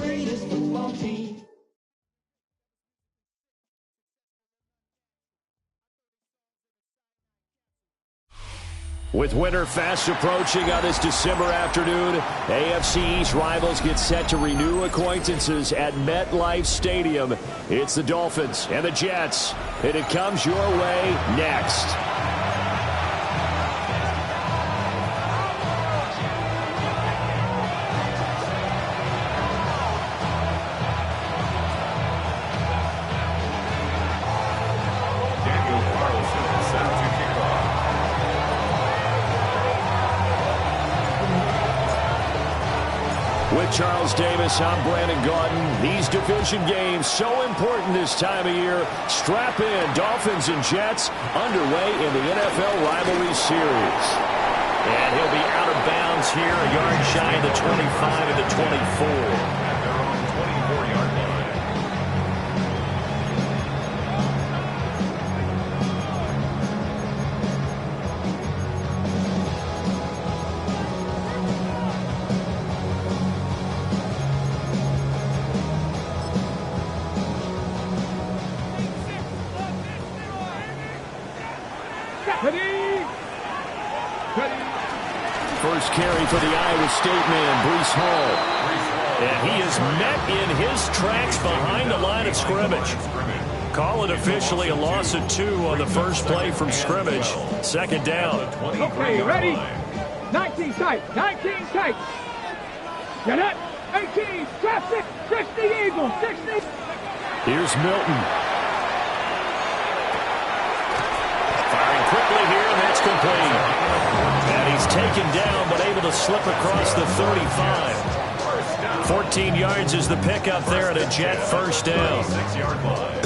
greatest football team. With winter fast approaching on this December afternoon, AFC East rivals get set to renew acquaintances at MetLife Stadium. It's the Dolphins and the Jets, and it comes your way next. With Charles Davis, I'm Brandon Gaudin. These division games so important this time of year. Strap in, Dolphins and Jets underway in the NFL rivalry series. And he'll be out of bounds here, a yard shy of the 25 of the 24. At their own 24-yard line. First carry for the Iowa State man, Breece Hall. And he is met in his tracks behind the line of scrimmage. Call it officially a loss of 2 on the first play from scrimmage. Second down. Okay, ready? 19 tight, 19 tight. Get it? 18, traffic, 60 Eagles, 60. Here's Milton. Firing quickly here, and that's complete. And he's taken down, but able to slip across the 35. 14 yards is the pickup there at a Jet first down.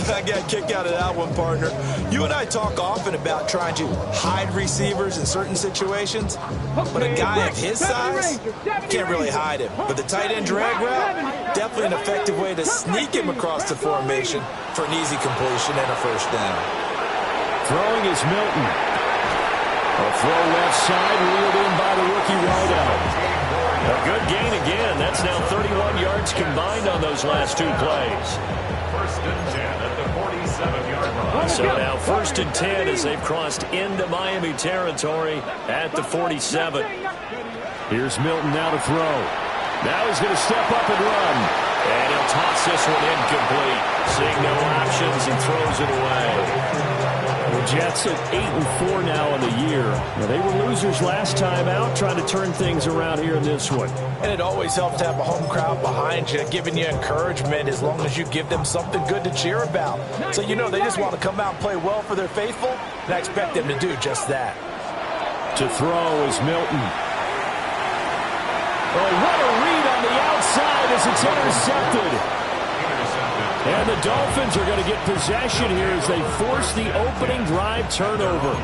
I got a kick out of that one, partner. You and I talk often about trying to hide receivers in certain situations, but a guy of his size, can't really hide him. But the tight end drag route, definitely an effective way to sneak him across the formation for an easy completion and a first down. Throwing is Milton. A throw left side, reeled in by the rookie wideout. A good gain again. That's now 31 yards combined on those last 2 plays. First and 10 at the 47-yard line. So now first and 10 as they've crossed into Miami territory at the 47. Here's Milton now to throw. Now he's going to step up and run. And he'll toss this one incomplete. Seeing no options, he throws it away. The Jets at 8-4 now in the year. Now, they were losers last time out, trying to turn things around here in this one. And it always helps to have a home crowd behind you, giving you encouragement as long as you give them something good to cheer about. So you know they just want to come out and play well for their faithful, and I expect them to do just that. To throw is Milton. Oh, what a read on the outside as it's intercepted. And the Dolphins are going to get possession here as they force the opening drive turnover.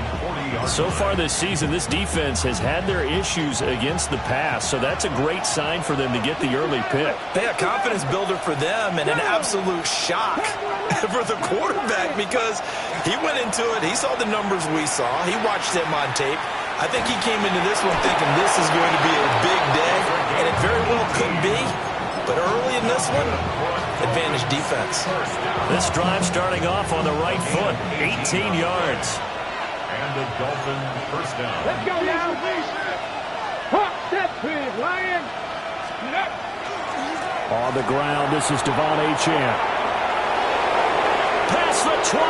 So far this season, this defense has had their issues against the pass, so that's a great sign for them to get the early pick. They a confidence builder for them and an absolute shock for the quarterback because he went into it. He saw the numbers we saw. He watched them on tape. I think he came into this one thinking this is going to be a big day, and it very well could be. But early in this one, advantage defense. This drive starting off on the right foot, 18 yards. And the Dolphins first down. Let's go now. Hawk, set, please, Lion. On the ground, this is Devon Achane. Past the 20.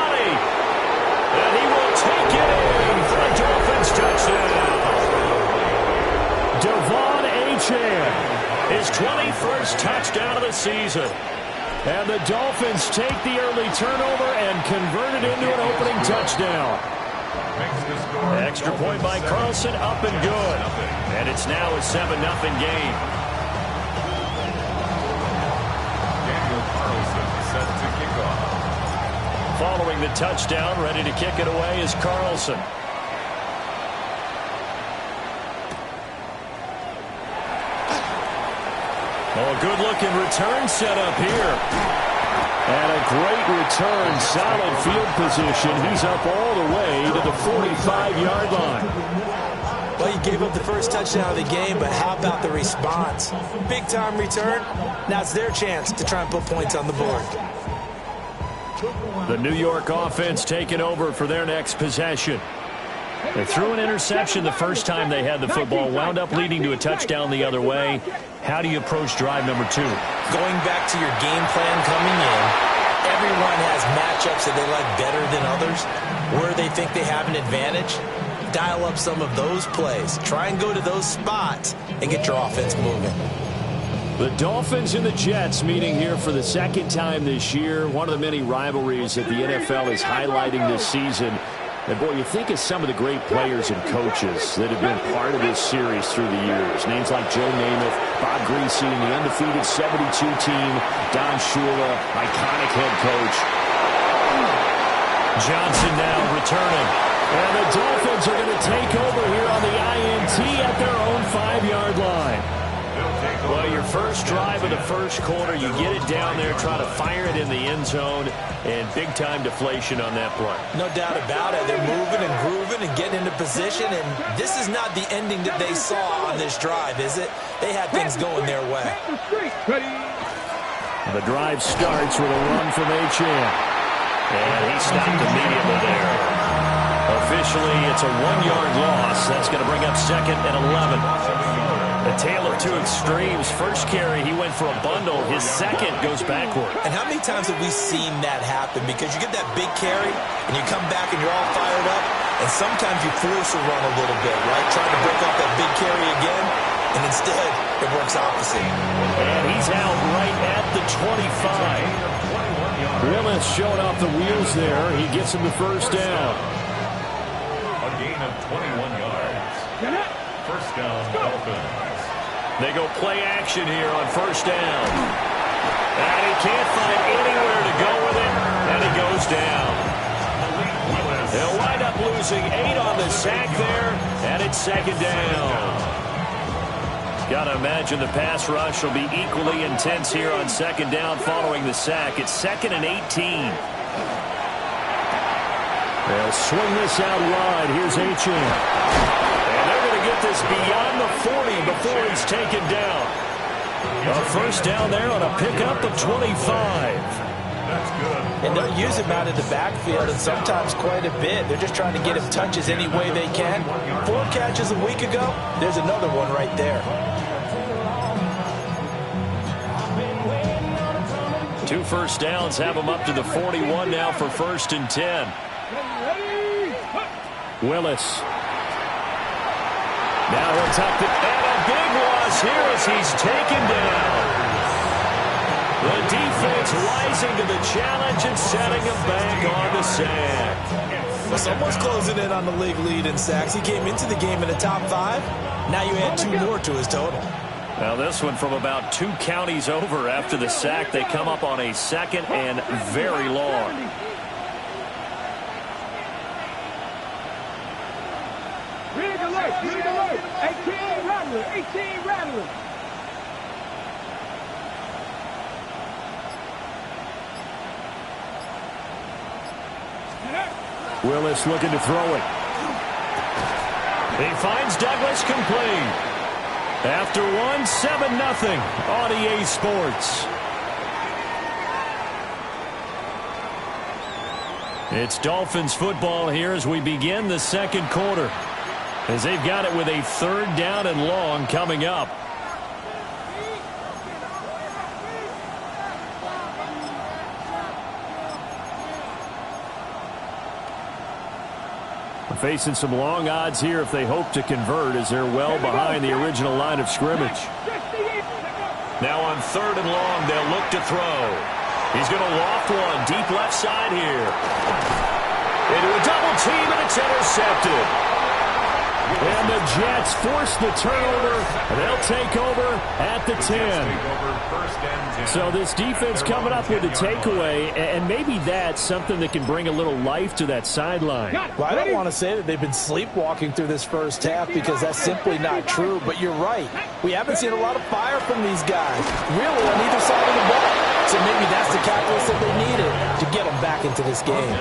And he will take it in for a Dolphins touchdown. Devon Achane. His 21st touchdown of the season. And the Dolphins take the early turnover and convert it into an opening touchdown. Extra point by Carlson, up and good. And it's now a 7-0 game. Daniel Carlson set to kick off. Following the touchdown, ready to kick it away is Carlson. Oh, good-looking return set up here. And a great return, solid field position. He's up all the way to the 45-yard line. Well, you gave up the first touchdown of the game, but how about the response? Big-time return. Now it's their chance to try and put points on the board. The New York offense taking over for their next possession. They threw an interception the first time they had the football, wound up leading to a touchdown the other way. How do you approach drive number 2? Going back to your game plan coming in, everyone has matchups that they like better than others, where they think they have an advantage. Dial up some of those plays. Try and go to those spots and get your offense moving. The Dolphins and the Jets meeting here for the second time this year. One of the many rivalries that the NFL is highlighting this season. And, boy, you think of some of the great players and coaches that have been part of this series through the years. Names like Joe Namath, Bob Greasy, and the undefeated 72 team, Don Shula, iconic head coach. Johnson now returning. And the Dolphins are going to take over here on the INT at their own 5-yard line. Well, your first drive of the first quarter, you get it down there, try to fire it in the end zone, and big-time deflation on that play. No doubt about it. They're moving and grooving and getting into position, and this is not the ending that they saw on this drive, is it? They had things going their way. The drive starts with a run from Achane. And he stopped immediately there. Officially, it's a 1-yard loss. That's going to bring up 2nd and 11. A tale of two extremes. First carry, he went for a bundle. His second goes backward. And how many times have we seen that happen? Because you get that big carry, and you come back, and you're all fired up, and sometimes you force a run a little bit, right? Trying to break off that big carry again, and instead, it works opposite. And he's out right at the 25. Willis showing off the wheels there. He gets him the first down. A gain of 21 yards. First down, Dolphins. They go play action here on first down. And he can't find anywhere to go with it, and he goes down. They'll wind up losing 8 on the sack there, and it's 2nd down. Got to imagine the pass rush will be equally intense here on 2nd down following the sack. It's 2nd and 18. They'll swing this out wide. Here's Achane. Get this beyond the 40 before he's taken down. A first down there on a pickup of 25. That's good. And they'll use him out of the backfield, and sometimes quite a bit. They're just trying to get him touches any way they can. 4 catches a week ago, there's another one right there. 2 first downs have him up to the 41 now for 1st and 10. Willis. Now he'll tuck it, and a big loss here as he's taken down. The defense rising to the challenge and setting him back on the sack. Well, someone's closing in on the league lead in sacks. He came into the game in the top 5. Now you add 2 more to his total. Now this one from about 2 counties over after the sack. They come up on a 2nd and very long. Rig alert, 18 Rattler, 18 Rattler. Willis looking to throw it. He finds Douglas complete. After 1, 7-0 on EA Sports. It's Dolphins football here as we begin the 2nd quarter. As they've got it with a 3rd down and long coming up. Facing some long odds here if they hope to convert, as they're well behind the original line of scrimmage. Now on 3rd and long, they'll look to throw. He's going to loft one deep left side here. Into a double team, and it's intercepted. And the Jets force the turnover. They'll take over at the 10. So this defense coming up with a takeaway, and maybe that's something that can bring a little life to that sideline. Well, I don't want to say that they've been sleepwalking through this first half because that's simply not true, but you're right. We haven't seen a lot of fire from these guys, really, on either side of the ball. So maybe that's the catalyst that they needed to get them back into this game.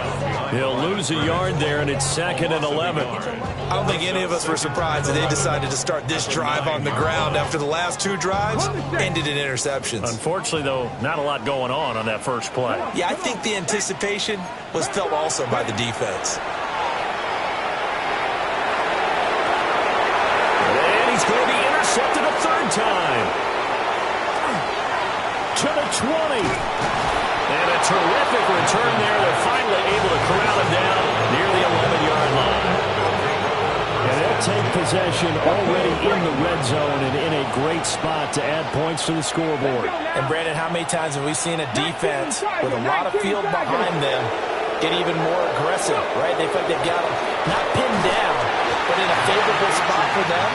He'll lose a yard there, and it's 2nd and 11. I don't think any of us were surprised that they decided to start this drive on the ground after the last 2 drives ended in interceptions. Unfortunately, though, not a lot going on that first play. Yeah, I think the anticipation was felt also by the defense. And he's going to be intercepted a 3rd time. To the 20. And a terrific return there. They're finally able to corral him down near the 11-yard line. And they'll take possession already in the red zone and in a great spot to add points to the scoreboard. And, Brandon, how many times have we seen a defense with a lot of field behind them get even more aggressive, right? They feel like they've got them not pinned down, but in a favorable spot for them,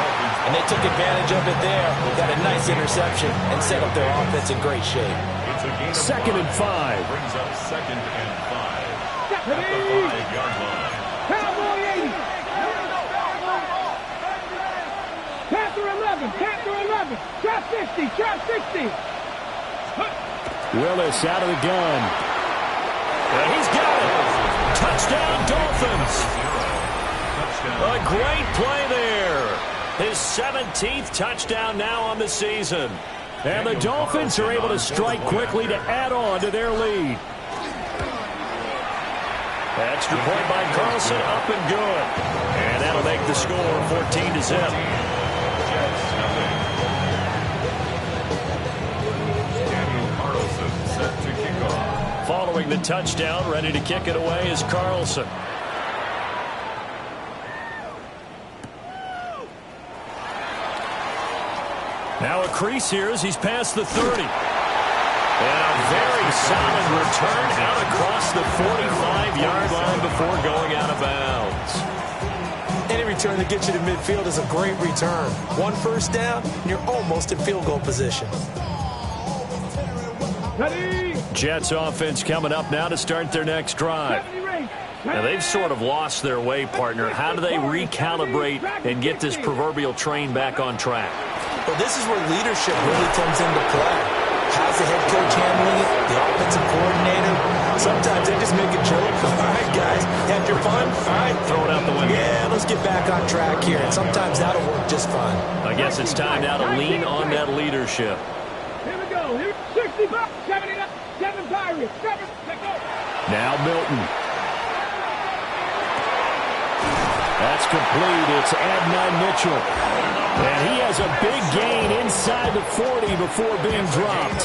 and they took advantage of it there. Got a nice interception and set up their offense in great shape. 2nd and 5. Brings up 2nd and 5 at the 5-yard line. Cowboy 80. Panther 11. Panther 11. Trap 50. Trap 60. Willis out of the gun. And he's got it. Touchdown, Dolphins. A great play there. His 17th touchdown now on the season. And the Dolphins are able to strike quickly to add on to their lead. Extra point by Carlson, up and good. And that'll make the score 14-0. Daniel Carlson set to kick off. Following the touchdown, ready to kick it away is Carlson. Now a crease here as he's past the 30. And a very solid return out across the 45-yard line before going out of bounds. Any return that gets you to midfield is a great return. 1 first down, and you're almost in field goal position. Ready. Jets offense coming up now to start their next drive. Now they've sort of lost their way, partner. How do they recalibrate and get this proverbial train back on track? Well, this is where leadership really comes into play. How's the head coach handling it? The offensive coordinator? Sometimes they just make a joke. All right, guys, had your fun? All right, Throw it out the window. yeah, let's get back on track here. And sometimes that'll work just fine. I guess it's time now to lean on that leadership. Here we go. Here, 65, 79, 7 Pirates, 7, let's go. Now Milton. That's complete. It's Adnan Mitchell. And he has a big gain inside the 40 before being dropped.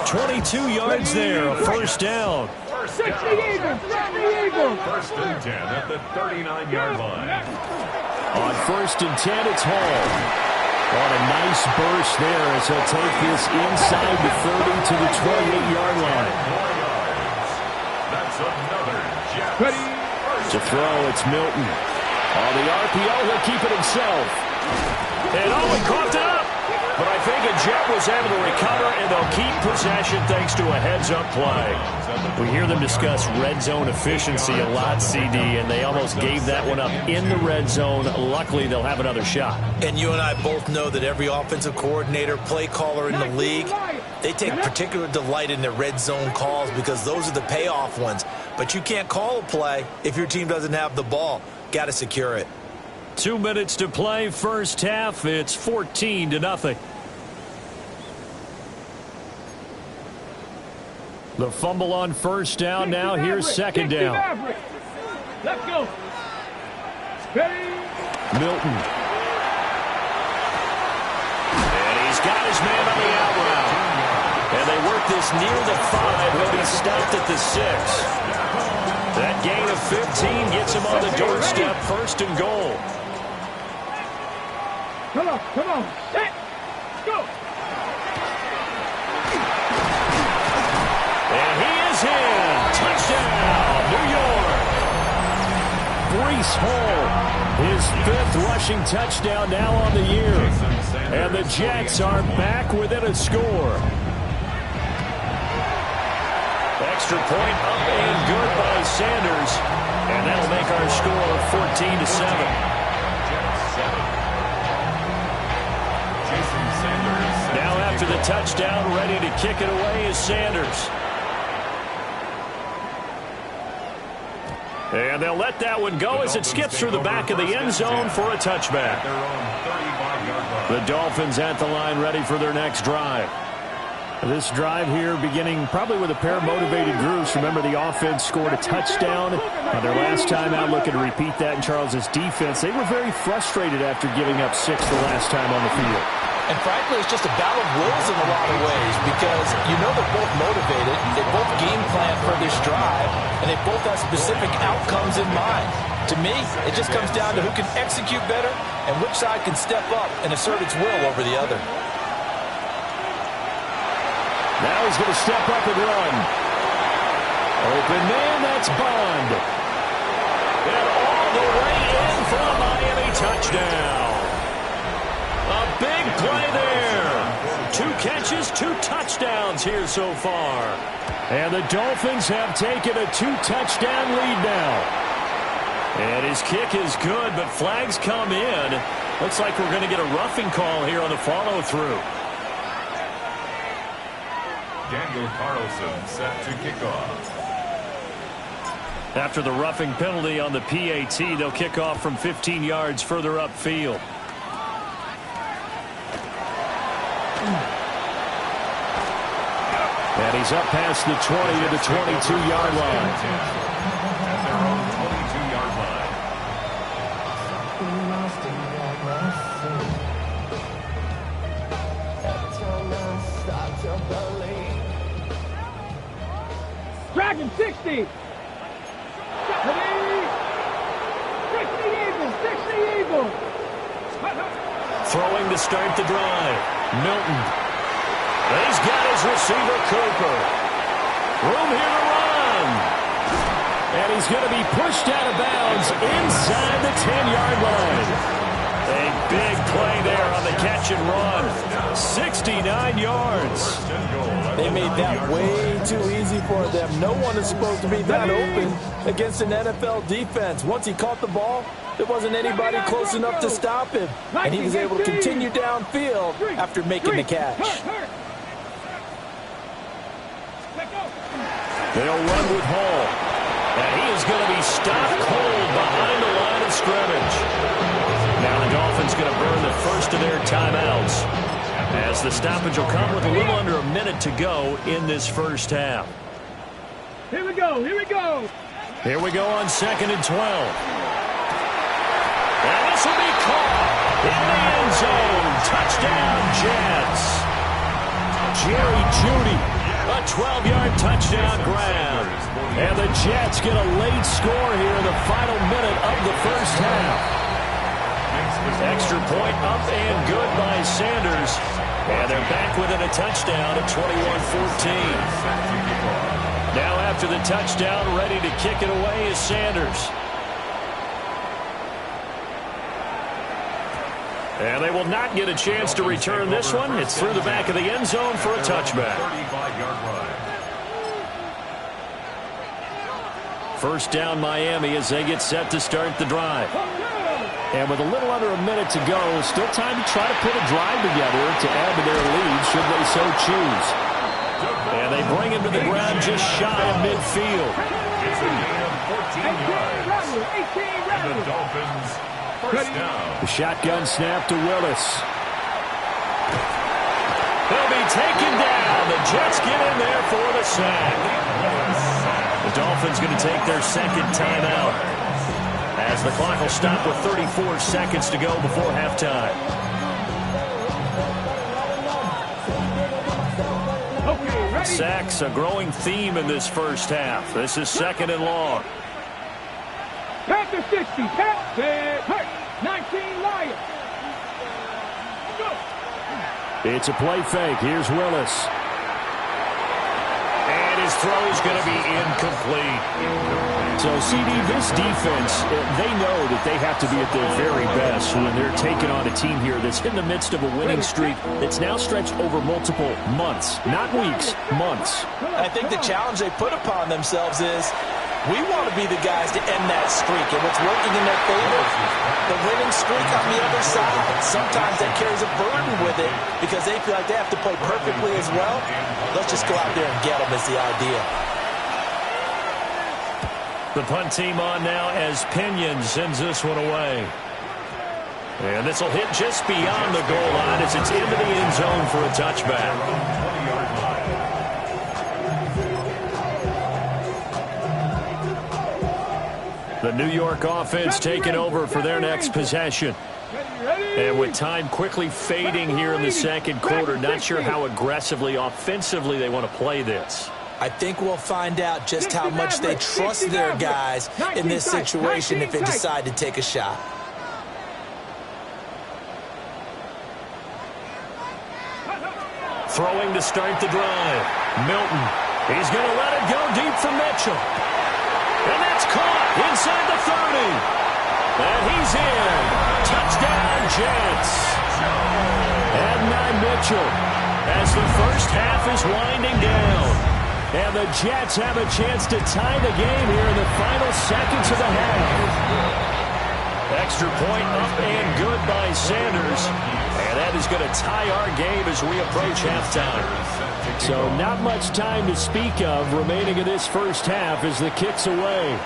22 yards there, a first down. 60 Eagles, 60 Eagles. 1st and 10 at the 39-yard line. On 1st and 10, it's Hall. On a nice burst there as he'll take this inside the 30 to the 28-yard line. 4 yards. That's another Jets. Ready. To throw, it's Milton. On the RPO, he'll keep it himself. And he caught it up. But I think a Jet was able to recover, and they'll keep possession thanks to a heads-up play. We hear them discuss red zone efficiency a lot, CD, and they almost gave that one up in the red zone. Luckily, they'll have another shot. And you and I both know that every offensive coordinator, play caller in the league, they take particular delight in their red zone calls because those are the payoff ones. But you can't call a play if your team doesn't have the ball. Got to secure it. 2 minutes to play, first half. It's 14-0. The fumble on first down. Now here's second down. Let's go. Ready. Milton. And he's got his man on the out route. And they work this near the 5. He'll be stopped at the 6. That gain of 15 gets him on the doorstep, 1st and goal. Come on, come on. Set. Go. And he is in. Touchdown, New York. Breece Hall, his 5th rushing touchdown now on the year. And the Jets are back within a score. Extra point up and good by Sanders. And that'll make our score 14-7. Jason Sanders. Now after the touchdown, ready to kick it away is Sanders. And they'll let that one go as it skips through the back of the end zone for a touchback. The Dolphins at the line ready for their next drive. This drive here beginning probably with a pair of motivated groups. Remember, the offense scored a touchdown on their last time out, looking to repeat that in Charles' defense. They were very frustrated after giving up 6 the last time on the field. And frankly, it's just a battle of wills in a lot of ways because you know they're both motivated, they both game plan for this drive, and they both have specific outcomes in mind. To me, it just comes down to who can execute better and which side can step up and assert its will over the other. Now he's going to step up and run. Open man, that's Bond. And all the way in for a Miami touchdown. A big play there. 2 catches, 2 touchdowns here so far. And the Dolphins have taken a 2-touchdown lead now. And his kick is good, but flags come in. Looks like we're going to get a roughing call here on the follow-through. Daniel Carlson set to kick off. After the roughing penalty on the PAT, they'll kick off from 15 yards further upfield. And he's up past the 20 to the 22-yard line. At their own 22-yard line. Dragon 60. 60 Eagles. 60 Eagles. Throwing to start the drive. Milton. He's got his receiver, Cooper. Room here to run. And he's going to be pushed out of bounds inside the 10-yard line. A big play there on the catch and run. 69 yards. They made that way too easy for them. No one is supposed to be that open against an NFL defense. Once he caught the ball, there wasn't anybody close enough to stop him. And he was able to continue downfield after making the catch. They'll run with Hall. And he is going to be stopped cold behind the line of scrimmage. Now the Dolphins going to burn the first of their timeouts, as the stoppage will come with a little under a minute to go in this first half. Here we go. Here we go. Here we go on 2nd and 12. And this will be caught in the end zone. Touchdown, Jets. Jerry Jeudy, a 12-yard touchdown grab. And the Jets get a late score here in the final minute of the first half. Extra point up and good by Sanders. And they're back within a touchdown at 21-14. Now after the touchdown, ready to kick it away is Sanders. And they will not get a chance to return this one. It's through the back of the end zone for a touchback. 35-yard line. First down Miami as they get set to start the drive. And with a little under a minute to go, still time to try to put a drive together to add to their lead should they so choose. And they bring him to the ground just shy of midfield. It's a gain of 14 yards. And the Dolphins first down. The shotgun snap to Willis. He'll be taken down. The Jets get in there for the sack. The Dolphins going to take their second timeout, as the clock will stop with 34 seconds to go before halftime. Sacks, a growing theme in this first half. This is 2nd and long. Panther 60. Panther 19 Lions. It's a play fake. Here's Willis. And his throw is going to be incomplete. So, CD, this defense, they know that they have to be at their very best when they're taking on a team here that's in the midst of a winning streak that's now stretched over multiple months, not weeks, months. I think the challenge they put upon themselves is We want to be the guys to end that streak, and what's working in their favor, the winning streak on the other side. Sometimes that carries a burden with it because they feel like they have to play perfectly as well. Let's just go out there and get them is the idea. The punt team on now as Pinion sends this one away. And this will hit just beyond the goal line as it's into the end zone for a touchback. The New York offense taking over for their next possession. And with time quickly fading here in the second quarter, not sure how aggressively, offensively they want to play this. I think we'll find out just how much they trust their guys in this situation if they decide to take a shot. Throwing to start the drive. Milton. He's going to let it go deep for Mitchell. And that's caught inside the 30. And he's in. Touchdown, Jets. And Mitchell as the first half is winding down. And the Jets have a chance to tie the game here in the final seconds of the half. Extra point up and good by Sanders. And that is going to tie our game as we approach halftime. So not much time to speak of remaining in this first half as the kick's away.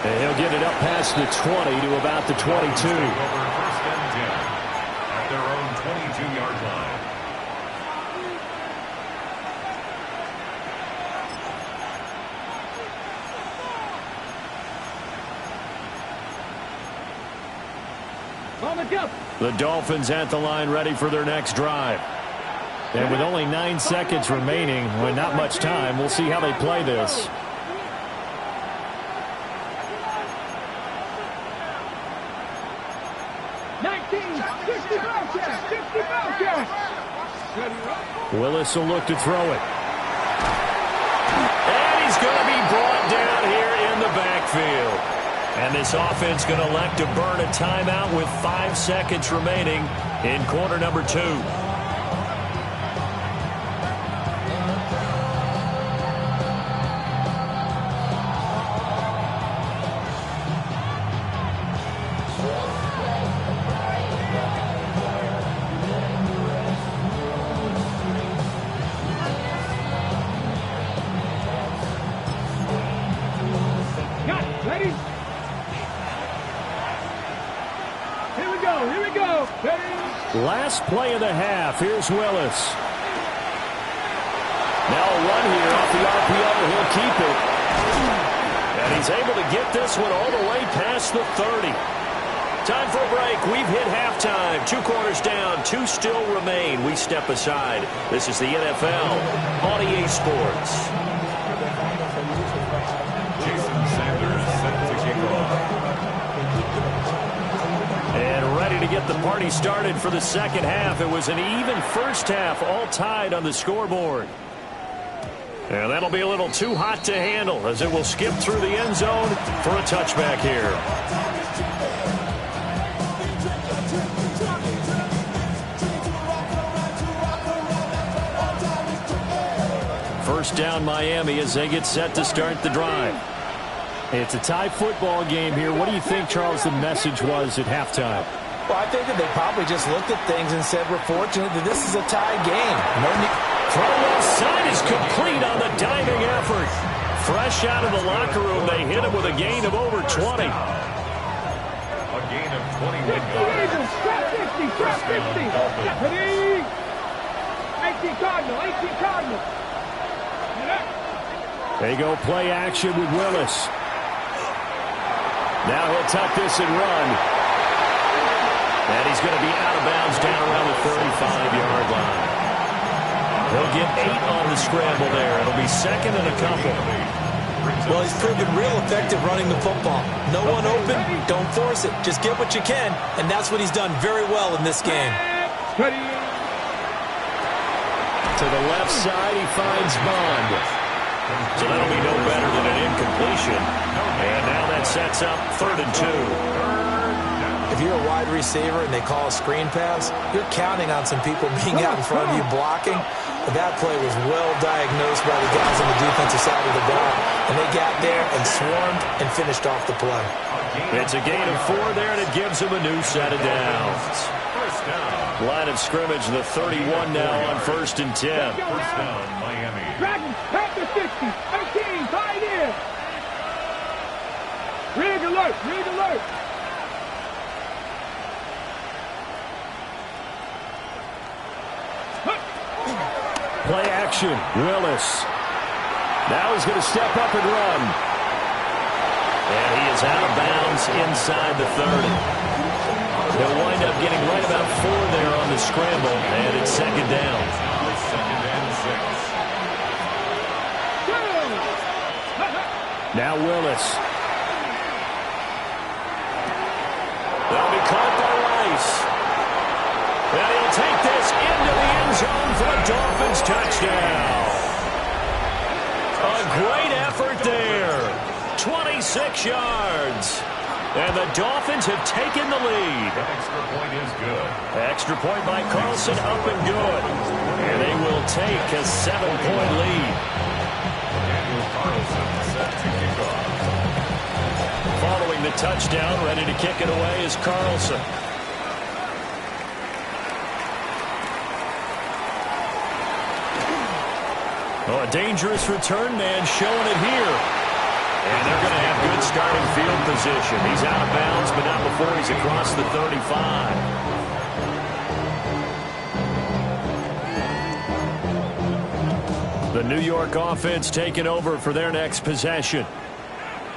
And he'll get it up past the 20 to about the 22. First and 10 at their own 22-yard line. The Dolphins at the line ready for their next drive. And with only 9 seconds remaining, with not much time, we'll see how they play this. Willis will look to throw it. And he's going to be brought down here in the backfield. And this offense going to elect to burn a timeout with 5 seconds remaining in quarter number 2. Ready? Here we go. Last play of the half. Here's Willis. Now a run here off the RPO. He'll keep it. And he's able to get this one all the way past the 30. Time for a break. We've hit halftime. 2 quarters down. 2 still remain. We step aside. This is the NFL on EA Sports. And ready to get the party started for the second half. It was an even first half, all tied on the scoreboard. And that'll be a little too hot to handle as it will skip through the end zone for a touchback here. First down Miami as they get set to start the drive. It's a tie football game here. What do you think, Charles, the message was at halftime? Well, I think that they probably just looked at things and said, we're fortunate that this is a tie game. No need. Throw left side is complete on the diving effort. Fresh out of the locker room, they hit him with a gain of over 20. A gain of 21 yards. 50. Ready? 18 Cardinal. They go play action with Willis. Now he'll tuck this and run. And he's going to be out of bounds down around the 35-yard line. He'll get 8 on the scramble there. It'll be second and a couple. Well, he's proven real effective running the football. No one open, don't force it. Just get what you can, and that's what he's done very well in this game. To the left side, he finds Bond. So that'll be no better than an incompletion. And now that sets up 3rd and 2. If you're a wide receiver and they call a screen pass, you're counting on some people being out in front of you blocking. But that play was well diagnosed by the guys on the defensive side of the ball. And they got there and swarmed and finished off the play. It's a gain of 4 there, and it gives them a new set of downs. Line of scrimmage, the 31 now on 1st and 10. First down, Miami. Dragons, back to 60. 18, tied in. Rig alert, rig alert. Play action, Willis. Now he's going to step up and run. And he is out of bounds inside the 30. He'll wind up getting right about 4 there on the scramble, and it's 2nd down. Second and 6. Now Willis. That'll be caught by Rice. And he'll take this into the end zone for a Dolphins touchdown. A great effort there. 26 yards. And the Dolphins have taken the lead. Extra point is good. Extra point by Carlson, up and good. And they will take a 7-point lead. Daniel Carlson set to kick off. Following the touchdown, ready to kick it away is Carlson. Oh, a dangerous return man showing it here. And they're going to have good starting field position. He's out of bounds, but not before he's across the 35. The New York offense taking over for their next possession.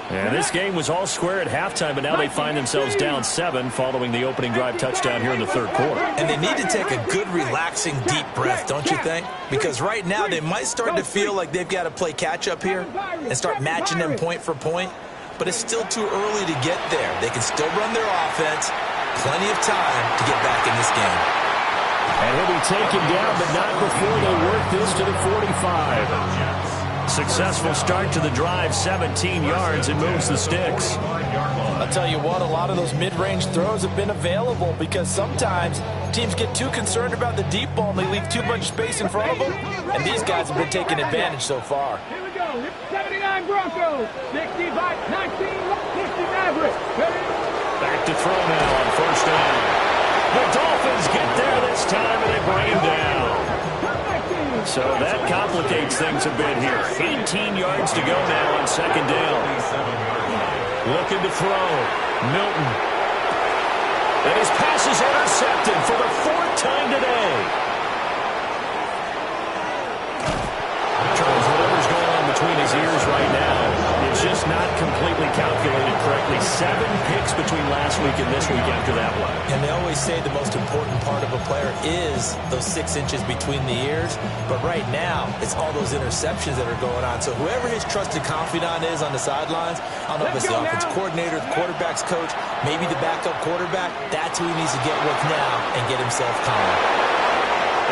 And this game was all square at halftime, but now they find themselves down 7 following the opening drive touchdown here in the 3rd quarter. And they need to take a good, relaxing, deep breath, don't you think? Because right now they might start to feel like they've got to play catch-up here and start matching them point for point. But it's still too early to get there. They can still run their offense. Plenty of time to get back in this game. And he'll be taken down, but not before they work this to the 45. Successful start to the drive, 17 yards, and moves the sticks. I'll tell you what, a lot of those mid-range throws have been available because sometimes teams get too concerned about the deep ball and they leave too much space in front of them, and these guys have been taking advantage so far. Here we go. 79 Broncos. 65, 19, 60 Mavericks. Back to throw now on 1st down. The Dolphins get there this time, and they bring him down. So that complicates things a bit here. 18 yards to go now on 2nd down. Looking to throw. Milton. And his pass is intercepted for the 4th time today. Charles, whatever's going on between his ears right now, it's just not completely calculated correctly. 7 picks between last week and this week after that one. And they always say the most important part of a player is those 6 inches between the ears. But right now, it's all those interceptions that are going on. So whoever his trusted confidant is on the sidelines, I don't know if it's the offense coordinator, the quarterback's coach, maybe the backup quarterback, that's who he needs to get with now and get himself calm.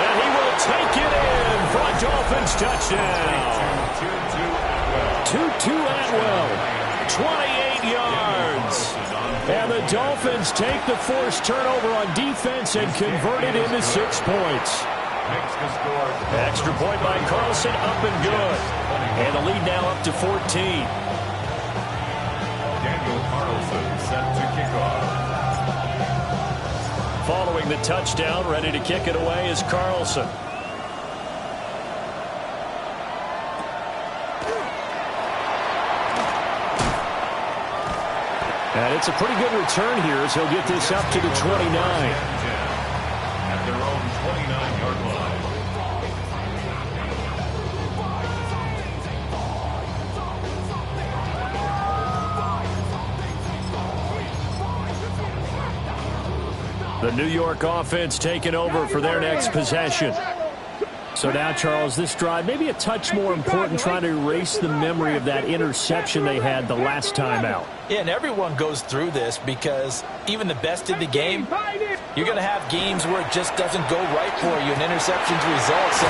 And he will take it in for a Dolphins touchdown. Tutu Atwell, 28 yards. And the Dolphins take the forced turnover on defense and convert it into 6 points. Extra point by Carlson, up and good. And the lead now up to 14. Daniel Carlson set to kick off. Following the touchdown, ready to kick it away is Carlson. And it's a pretty good return here as he'll get this up to the 29. At their own 29-yard line. The New York offense taking over for their next possession. So now, Charles, this drive maybe a touch more important, trying to erase the memory of that interception they had the last time out. Yeah, and everyone goes through this because even the best in the game, you're going to have games where it just doesn't go right for you, and interceptions result. So,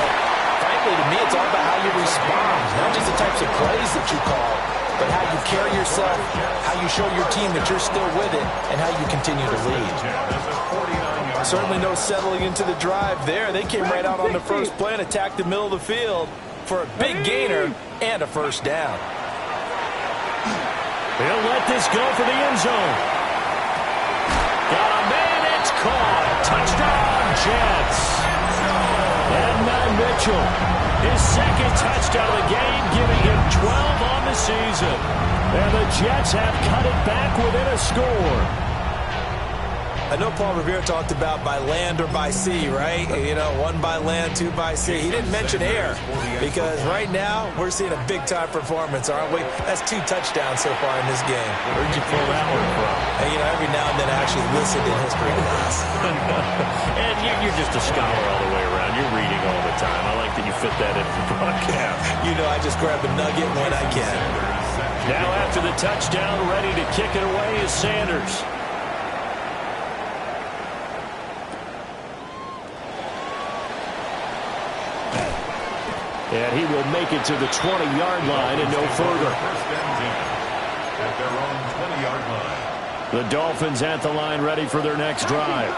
frankly, to me, it's all about how you respond, not just the types of plays that you call. but how you carry yourself, how you show your team that you're still with it, and how you continue to lead. Certainly no settling into the drive there. They came right out on the first play and attacked the middle of the field for a big gainer and a first down. He'll let this go for the end zone. Got a man, it's caught. Touchdown, Jets. And Matt Mitchell, his second touchdown of the game, giving him 12 on the season. And the Jets have cut it back within a score. I know Paul Revere talked about by land or by sea, right? You know, one by land, two by sea. He didn't mention air because right now we're seeing a big-time performance, aren't we? That's 2 touchdowns so far in this game. Where'd you pull that one from? And, you know, every now and then I actually listened in history class. And you're just a scholar all the way around. You're reading all the time. I like that you fit that into the broadcast. You know, I just grab a nugget when I can. Now after the touchdown, ready to kick it away is Sanders. And he will make it to the 20-yard line and no further. At their own 20-yard line. The Dolphins at the line ready for their next drive.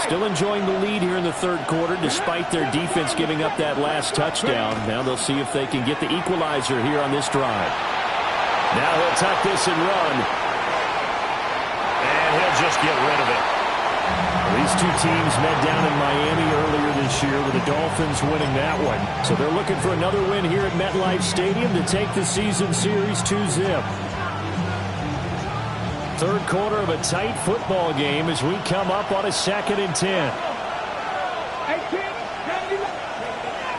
Still enjoying the lead here in the third quarter despite their defense giving up that last touchdown. Now they'll see if they can get the equalizer here on this drive. Now he'll tuck this and run. And he'll just get rid of it. These two teams met down in Miami earlier this year with the Dolphins winning that one. So they're looking for another win here at MetLife Stadium to take the season series 2-zip. Third quarter of a tight football game as we come up on a 2nd and 10.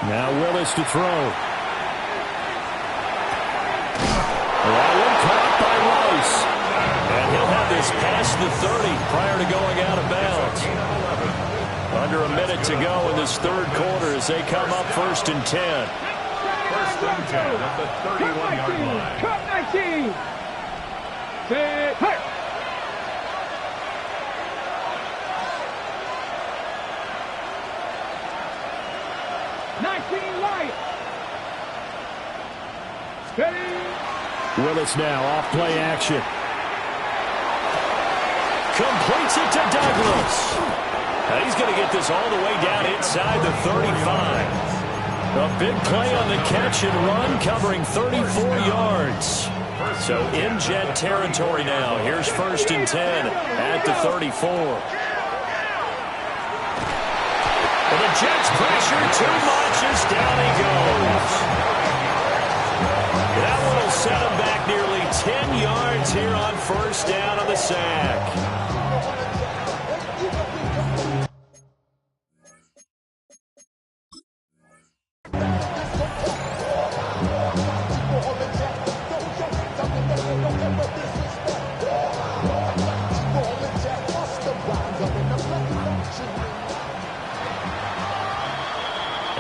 Now Willis to throw. That one caught by Rice. And he'll have this past the 30 prior to going out of bounds. Under a minute to go in this third quarter as they come up 1st and 10. 1st and 10 at the 31-yard line. Cut 19. Set, hurt. Willis now off play action. Completes it to Douglas. Now he's going to get this all the way down inside the 35. A big play on the catch and run covering 34 yards. So in Jet territory now. Here's 1st and 10 at the 34. And the Jets pressure too much as down he goes. That one will set him back nearly 10 yards here on 1st down on the sack.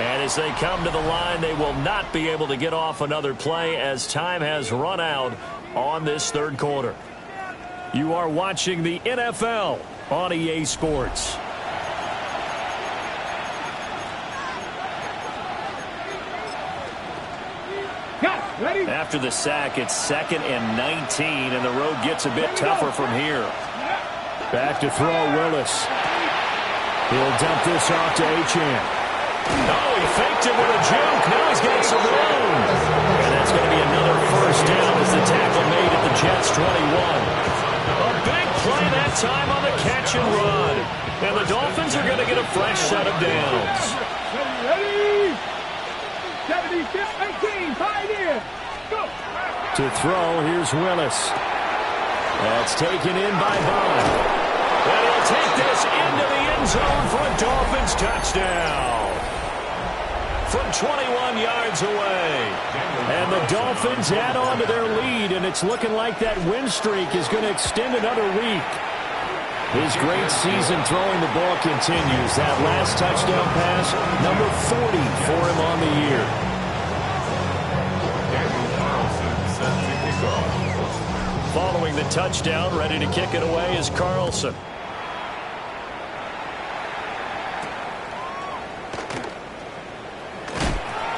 And as they come to the line, they will not be able to get off another play as time has run out on this third quarter. You are watching the NFL on EA Sports. After the sack, it's 2nd and 19, and the road gets a bit tougher from here. Back to throw, Willis. He'll dump this off to Achane. Oh, he faked it with a juke. Now he's getting some room. And that's going to be another 1st down as the tackle made at the Jets' 21. A big play that time on the catch and run. And the Dolphins are going to get a fresh set of downs. Ready? 76-18, pioneer. Go. To throw, here's Willis. That's taken in by Bond. And he'll take this into the end zone for a Dolphins touchdown. From 21 yards away. And the Dolphins add on to their lead, and it's looking like that win streak is going to extend another week. His great season throwing the ball continues. That last touchdown pass, number 40 for him on the year. Following the touchdown, ready to kick it away is Carlson.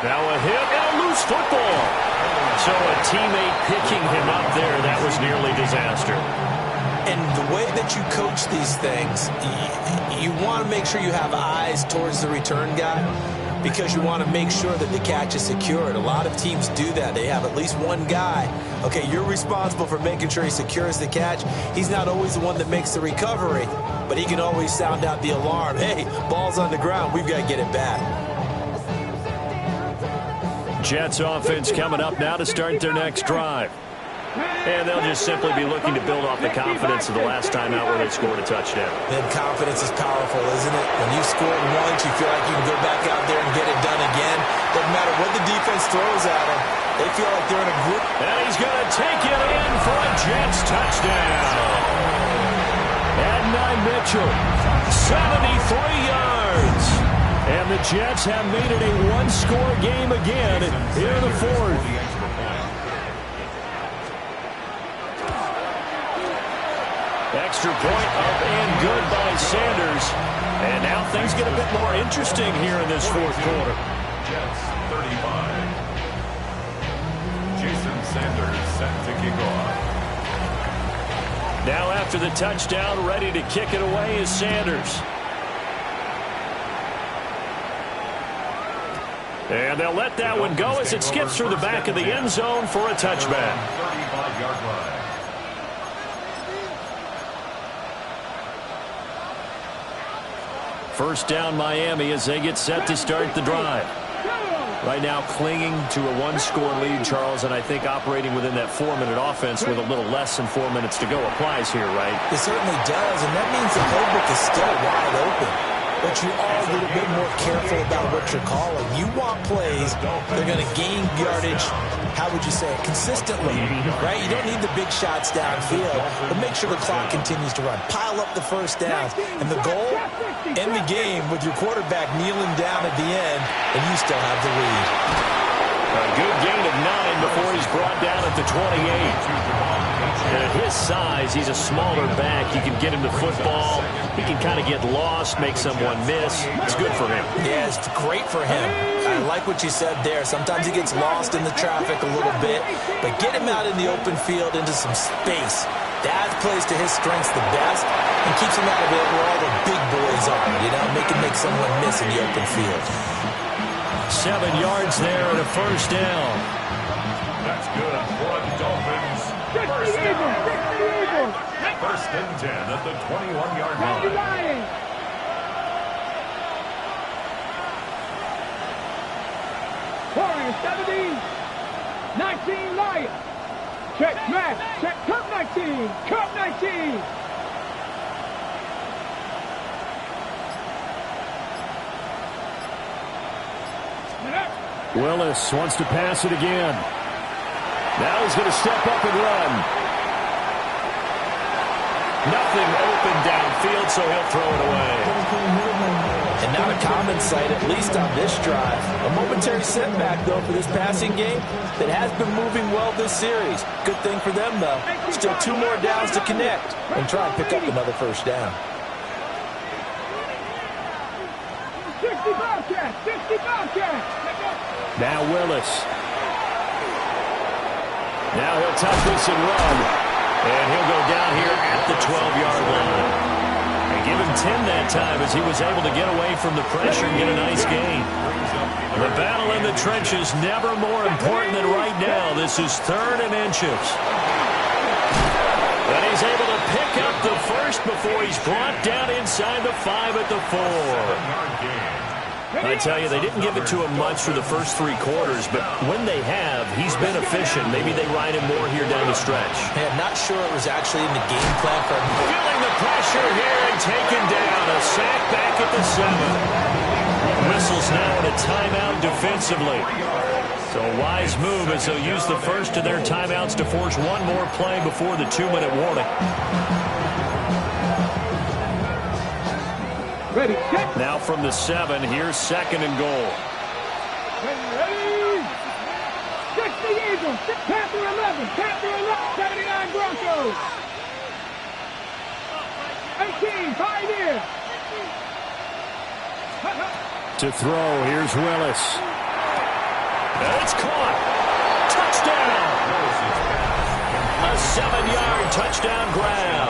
Now a hit and a loose football. So a teammate picking him up there, that was nearly disaster. And the way that you coach these things, you want to make sure you have eyes towards the return guy because you want to make sure that the catch is secured. A lot of teams do that. They have at least one guy. Okay, you're responsible for making sure he secures the catch. He's not always the one that makes the recovery, but he can always sound out the alarm. Hey, ball's on the ground. We've got to get it back. Jets offense coming up now to start their next drive. And they'll just simply be looking to build off the confidence of the last time out where they scored a touchdown. Then confidence is powerful, isn't it? When you've scored once, you feel like you can go back out there and get it done again. Doesn't matter what the defense throws at them. They feel like they're in a group. And he's going to take it in for a Jets touchdown. Adonai Mitchell, 73 yards. And the Jets have made it a one-score game again here in the fourth. Extra point up and good by Sanders. And now things get a bit more interesting here in this fourth quarter. Jets 35. Jason Sanders set to kick off. Now after the touchdown, ready to kick it away is Sanders. And they'll let that one go as it skips through the back of the end zone for a touchback. 35-yard line. First down Miami as they get set to start the drive. Right now clinging to a one-score lead, Charles, and I think operating within that 4-minute offense with a little less than 4 minutes to go applies here, right? It certainly does, and that means the playbook is still wide open. But you are a little bit more careful about what you're calling. You want plays they're going to gain yardage, how would you say it, consistently, right? You don't need the big shots downfield, but make sure the clock continues to run. Pile up the first downs. And the goal, end the game with your quarterback kneeling down at the end, and you still have the lead. A good gain of 9 before he's brought down at the 28. And at his size, he's a smaller back. You can get him the football. He can kind of get lost, make someone miss. It's good for him. Yeah, it's great for him. I like what you said there. Sometimes he gets lost in the traffic a little bit, but get him out in the open field into some space. That plays to his strengths the best and keeps him out of it where all the big boys are, you know, make someone miss in the open field. 7 yards there and a first down. That's good for the Dolphins. First down. First and 10 at the 21-yard line. Warriors 17, 19 Lions. Check smash, check cup 19, cup 19. Willis wants to pass it again. Now he's going to step up and run. Nothing open downfield, so he'll throw it away. And not a common sight, at least on this drive. A momentary setback, though, for this passing game that has been moving well this series. Good thing for them, though. Still 2 more downs to connect and try and pick up another first down. 60 Bobcats, 60 Bobcats. Now Willis. Now he'll tuck this and run. And he'll go down here at the 12-yard line. And give him 10 that time as he was able to get away from the pressure and get a nice gain. The battle in the trenches never more important than right now. This is 3rd and inches. And he's able to pick up the first before he's brought down inside the 5 at the 4. I tell you, they didn't give it to him much for the first 3 quarters, but when they have, he's been efficient. Maybe they ride him more here down the stretch. Hey, I'm not sure it was actually in the game plan for him. Feeling the pressure here and taken down. A sack back at the 7. Whistles now in a timeout defensively. So a wise move as they'll use the first of their timeouts to force one more play before the 2-minute warning. Ready, now from the 7, here's 2nd and goal. Ready. 60 Eagles, Panther 11, Panther 11, 79 Broncos. 18, Pioneers. To throw, here's Willis. And it's caught. Touchdown! A 7-yard touchdown grab.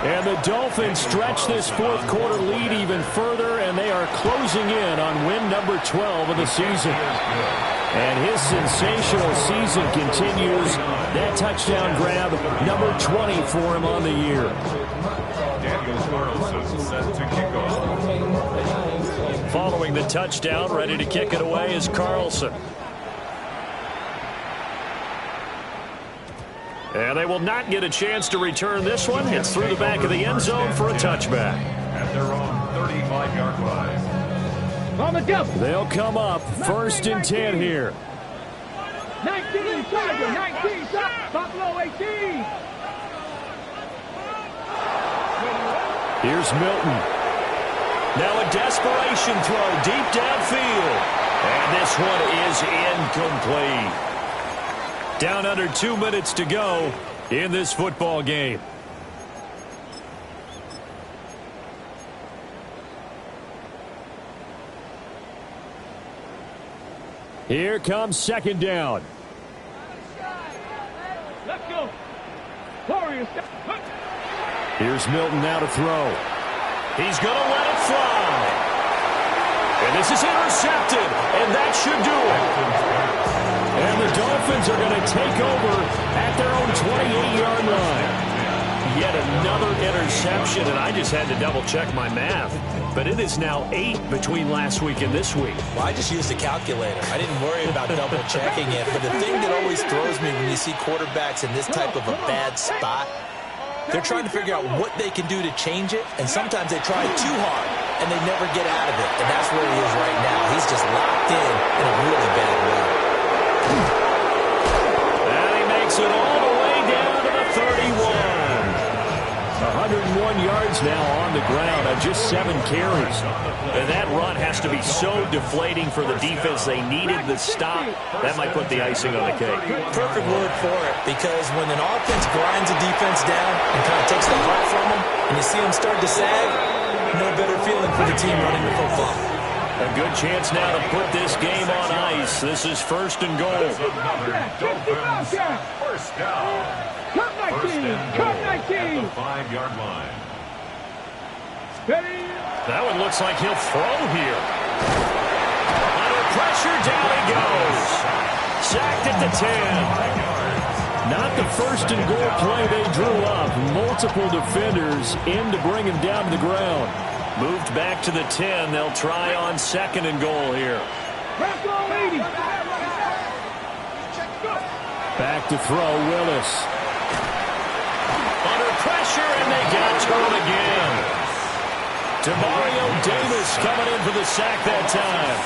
And the Dolphins stretch this fourth quarter lead even further, and they are closing in on win number 12 of the season. And his sensational season continues. That touchdown grab, number 20 for him on the year. Daniel Carlson set to kick off. Following the touchdown, ready to kick it away is Carlson. And they will not get a chance to return this one. It's through the back of the end zone for a touchback. At their own 35-yard line. On the double. They'll come up first and 10 here. 19, Tiger, 19, Buffalo 18. Here's Milton. Now a desperation throw deep downfield. And this one is incomplete. Down under 2 minutes to go in this football game. Here comes second down. Let's go. Warriors. Here's Milton now to throw. He's going to let it fly. And this is intercepted, and that should do it. And the Dolphins are going to take over at their own 28-yard line. Yet another interception, and I just had to double-check my math. But it is now 8 between last week and this week. Well, I just used a calculator. I didn't worry about double-checking it. But the thing that always throws me when you see quarterbacks in this type of a bad spot, they're trying to figure out what they can do to change it, and sometimes they try too hard, and they never get out of it. And that's where he is right now. He's just locked in a really bad way. And he makes it all the way down to the 31. 101 yards now on the ground on just 7 carries. And that run has to be so deflating for the defense. They needed the stop. That might put the icing on the cake. Perfect word for it, because when an offense grinds a defense down and kind of takes the heart from them, and you see them start to sag, no better feeling for the team running the football. A good chance now to put this game on ice. This is first and goal. Dolphins, first down. Cut 19. Cut 19. 5-yard line. Steady. That one looks like he'll throw here. Under pressure, down he goes. Sacked at the 10. Not the first and goal play they drew up. Multiple defenders in to bring him down to the ground. Moved back to the 10. They'll try on second and goal here. Back to throw, Willis. Under pressure, and they got to him again. Demario Davis coming in for the sack that time.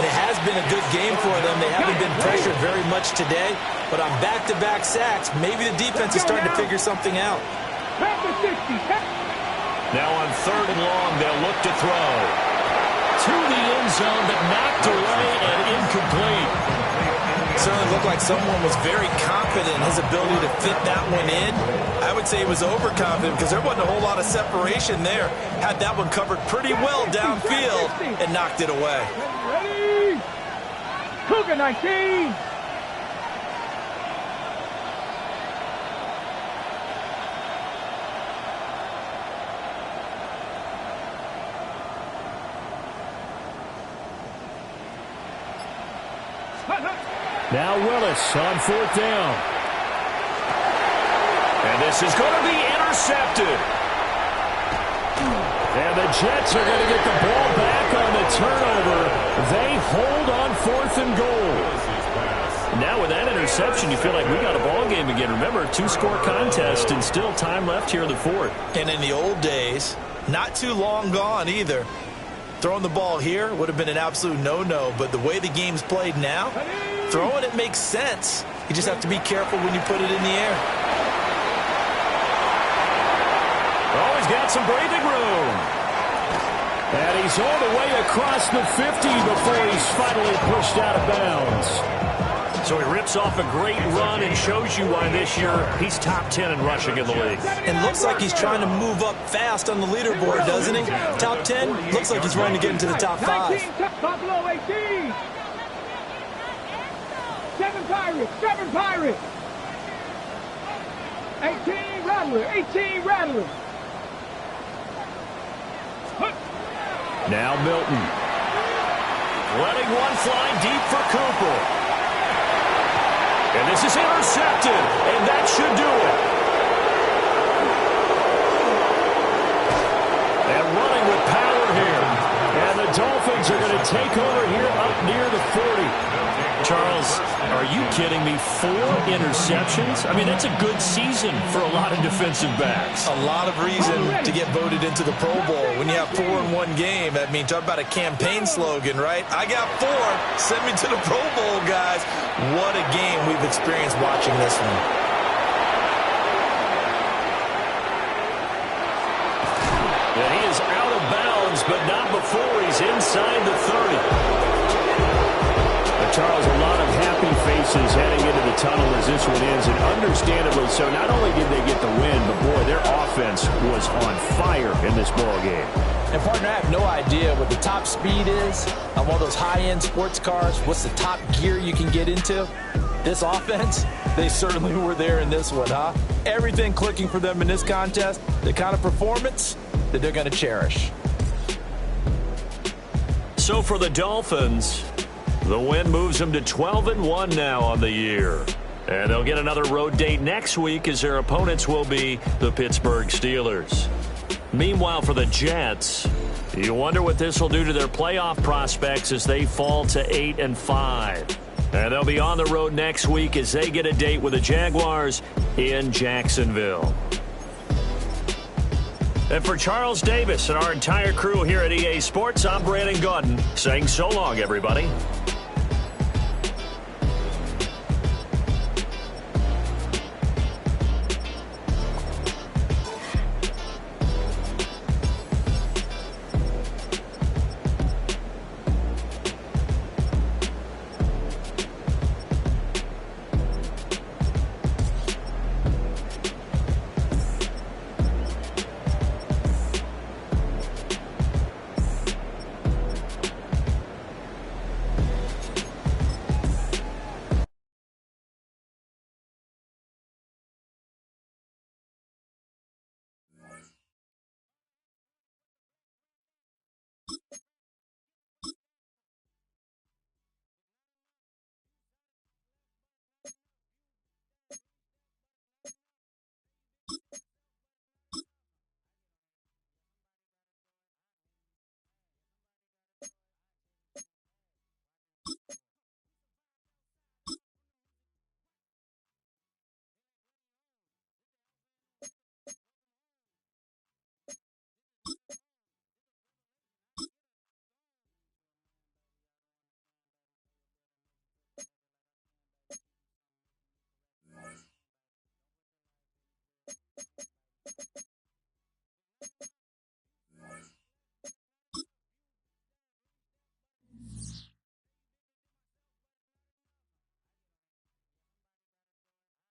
It has been a good game for them. They haven't been pressured very much today, but on back-to-back sacks, maybe the defense is starting to figure something out. Now on third and long, they'll look to throw. To the end zone, but knocked away and incomplete. Certainly looked like someone was very confident in his ability to fit that one in. I would say he was overconfident because there wasn't a whole lot of separation there. Had that one covered pretty well downfield and knocked it away. Ready? Cougar 19. Now Willis on fourth down. And this is going to be intercepted. And the Jets are going to get the ball back on the turnover. They hold on fourth and goal. Now with that interception, you feel like we got a ball game again. Remember, 2-score contest and still time left here in the fourth. And in the old days, not too long gone either, throwing the ball here would have been an absolute no-no. But the way the game's played now, throwing it makes sense. You just have to be careful when you put it in the air. Oh, he's got some breathing room. And he's all the way across the 50 before he's finally pushed out of bounds. So he rips off a great run and shows you why this year he's top 10 in rushing in the league. And looks like he's trying to move up fast on the leaderboard, doesn't he? Top 10, looks like he's trying to get into the top 5. 19, Buffalo 18. 7 Pirates. 7 Pirates. 18 Rattler. 18 Rattler. Now Milton. Letting one fly deep for Cooper. And this is intercepted, and that should do it. And running with power here. And the Dolphins are going to take over here up near the 40. Charles, are you kidding me? 4 interceptions? I mean, that's a good season for a lot of defensive backs. A lot of reason to get voted into the Pro Bowl. When you have 4 in one game, I mean, talk about a campaign slogan, right? I got 4. Send me to the Pro Bowl, guys. What a game we've experienced watching this one. And he is out of bounds, but not before he's inside the 30. Charles, a lot of happy faces heading into the tunnel as this one ends, and understandably so. Not only did they get the win, but, boy, their offense was on fire in this ball game. And, partner, I have no idea what the top speed is on one of those high-end sports cars. What's the top gear you can get into? This offense, they certainly were there in this one, huh? Everything clicking for them in this contest, the kind of performance that they're going to cherish. So for the Dolphins, the win moves them to 12-1 now on the year. And they'll get another road date next week as their opponents will be the Pittsburgh Steelers. Meanwhile, for the Jets, you wonder what this will do to their playoff prospects as they fall to 8-5. And they'll be on the road next week as they get a date with the Jaguars in Jacksonville. And for Charles Davis and our entire crew here at EA Sports, I'm Brandon Gaudin saying so long, everybody.